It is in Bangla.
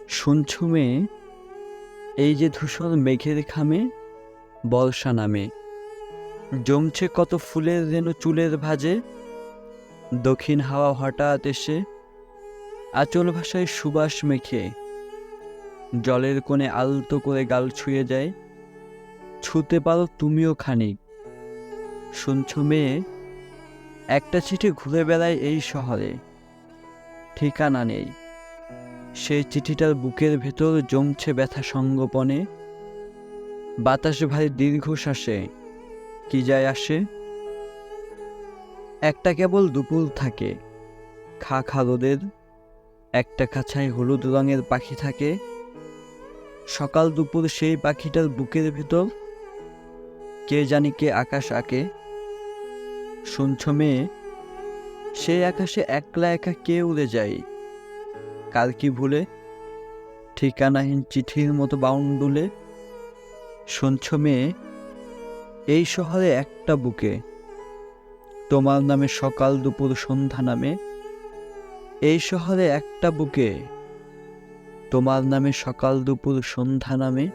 শুনছ মেয়ে, এই যে ধূসর মেঘের খামে বর্ষা নামে, জমছে কত ফুলের রেণু চুলের ভাঁজে। দক্ষিণ হাওয়া হঠাৎ এসে আঁচল ভাষায় সুবাস মেখে জলের কোণে আলতো করে গাল ছুঁয়ে যায়। ছুঁতে পারো তুমিও খানিক। শুনছ মেয়ে, একটা চিঠি ঘুরে বেড়ায় এই শহরে, ঠিকানা নেই। সেই চিঠিটার বুকের ভেতর জমছে ব্যথা সঙ্গোপনে। বাতাস ভারী দীর্ঘশ্বাসে কি যায় আসে। একটা কেবল দুপুর থাকে খা খা রোদের, একটা খাঁচায় হলুদ রঙের পাখি থাকে। সকাল দুপুর সেই পাখিটার বুকের ভেতর কে জানি কে আকাশ আঁকে। শুনছ মেয়ে, সেই আকাশে একলা একা কে উড়ে যায়, কার কি ভুলে ঠিকানাহীন চিঠির মতো বাউন্ডুলে। শুনছ মেয়ে, এই শহরে একটা বুকে তোমার নামে সকাল দুপুর সন্ধ্যা নামে। এই শহরে একটা বুকে তোমার নামে সকাল দুপুর সন্ধ্যা নামে।